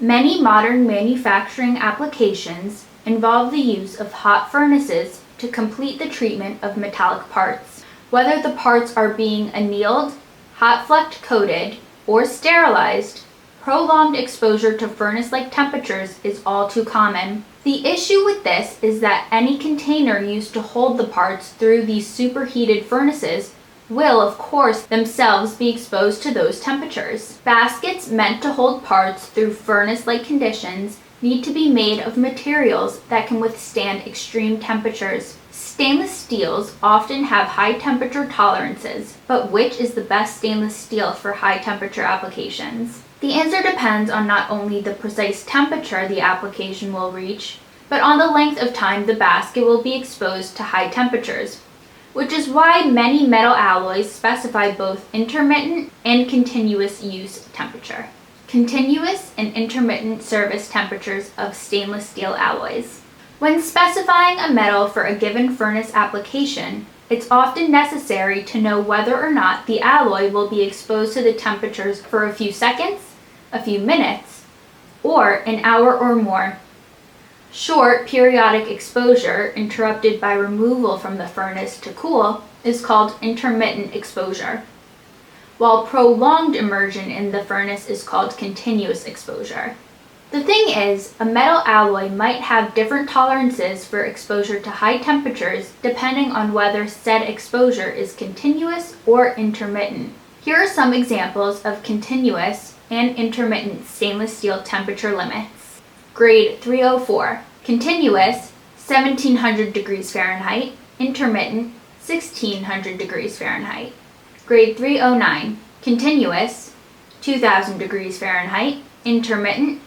Many modern manufacturing applications involve the use of hot furnaces to complete the treatment of metallic parts. Whether the parts are being annealed, hot flecked coated, or sterilized, prolonged exposure to furnace-like temperatures is all too common. The issue with this is that any container used to hold the parts through these superheated furnaces will, of course, themselves be exposed to those temperatures. Baskets meant to hold parts through furnace-like conditions need to be made of materials that can withstand extreme temperatures. Stainless steels often have high temperature tolerances, but which is the best stainless steel for high temperature applications? The answer depends on not only the precise temperature the application will reach, but on the length of time the basket will be exposed to high temperatures, which is why many metal alloys specify both intermittent and continuous use temperature. Continuous and intermittent service temperatures of stainless steel alloys. When specifying a metal for a given furnace application, it's often necessary to know whether or not the alloy will be exposed to the temperatures for a few seconds, a few minutes, or an hour or more. Short periodic exposure, interrupted by removal from the furnace to cool, is called intermittent exposure, while prolonged immersion in the furnace is called continuous exposure. The thing is, a metal alloy might have different tolerances for exposure to high temperatures depending on whether said exposure is continuous or intermittent. Here are some examples of continuous and intermittent stainless steel temperature limits. Grade 304, continuous 1700 degrees Fahrenheit, intermittent 1600 degrees Fahrenheit. Grade 309, continuous 2000 degrees Fahrenheit, intermittent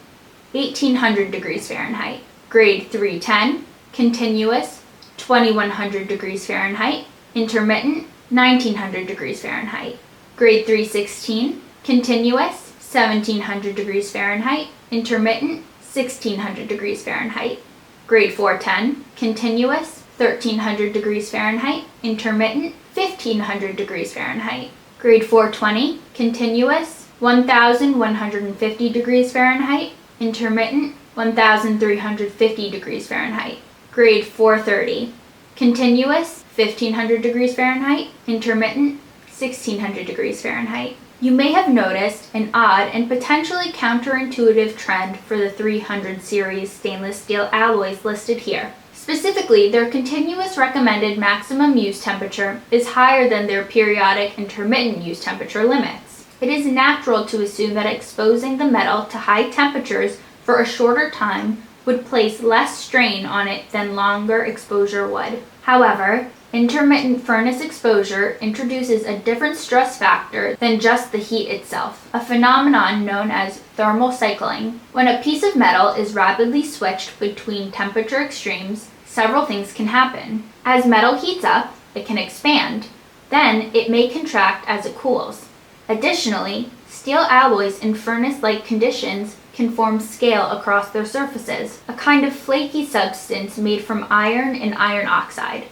1800 degrees Fahrenheit. Grade 310, continuous 2100 degrees Fahrenheit, intermittent 1900 degrees Fahrenheit. Grade 316, continuous 1700 degrees Fahrenheit, intermittent 1600 degrees Fahrenheit. Grade 410, continuous 1300 degrees Fahrenheit, intermittent 1500 degrees Fahrenheit. Grade 420, continuous 1150 degrees Fahrenheit, intermittent 1350 degrees Fahrenheit. Grade 430, continuous 1500 degrees Fahrenheit, intermittent 1600 degrees Fahrenheit. You may have noticed an odd and potentially counterintuitive trend for the 300 series stainless steel alloys listed here. Specifically, their continuous recommended maximum use temperature is higher than their periodic intermittent use temperature limits. It is natural to assume that exposing the metal to high temperatures for a shorter time would place less strain on it than longer exposure would. However, intermittent furnace exposure introduces a different stress factor than just the heat itself, a phenomenon known as thermal cycling. When a piece of metal is rapidly switched between temperature extremes, several things can happen. As metal heats up, it can expand. Then it may contract as it cools. Additionally, steel alloys in furnace-like conditions can form scale across their surfaces, a kind of flaky substance made from iron and iron oxide,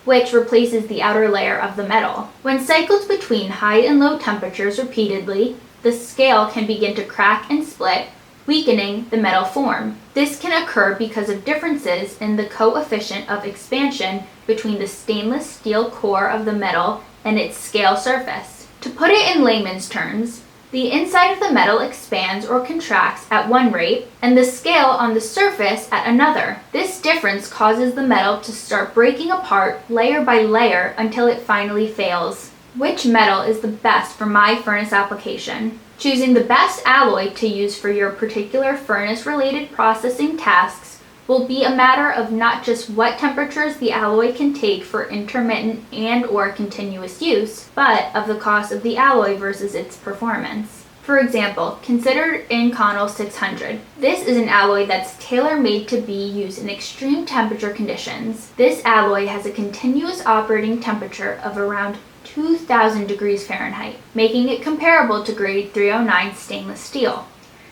which replaces the outer layer of the metal. When cycled between high and low temperatures repeatedly, the scale can begin to crack and split, weakening the metal form. This can occur because of differences in the coefficient of expansion between the stainless steel core of the metal and its scale surface. To put it in layman's terms, the inside of the metal expands or contracts at one rate, and the scale on the surface at another. This difference causes the metal to start breaking apart layer by layer until it finally fails. Which metal is the best for my furnace application? Choosing the best alloy to use for your particular furnace-related processing tasks will be a matter of not just what temperatures the alloy can take for intermittent and/or continuous use, but of the cost of the alloy versus its performance. For example, consider Inconel 600. This is an alloy that's tailor-made to be used in extreme temperature conditions. This alloy has a continuous operating temperature of around 2000 degrees Fahrenheit, making it comparable to grade 309 stainless steel.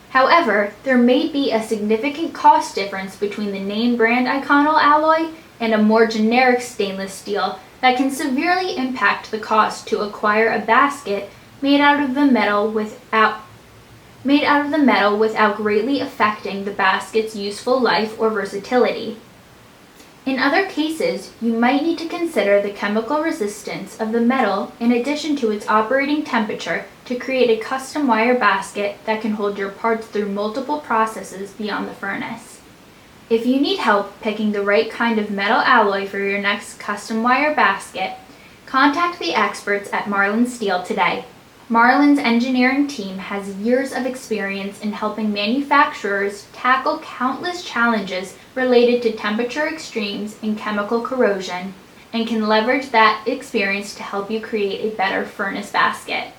However, there may be a significant cost difference between the name brand Inconel alloy and a more generic stainless steel that can severely impact the cost to acquire a basket made out of the metal made out of the metal without greatly affecting the basket's useful life or versatility. In other cases, you might need to consider the chemical resistance of the metal in addition to its operating temperature to create a custom wire basket that can hold your parts through multiple processes beyond the furnace. If you need help picking the right kind of metal alloy for your next custom wire basket, contact the experts at Marlin Steel today. Marlin's engineering team has years of experience in helping manufacturers tackle countless challenges related to temperature extremes and chemical corrosion, and can leverage that experience to help you create a better furnace basket.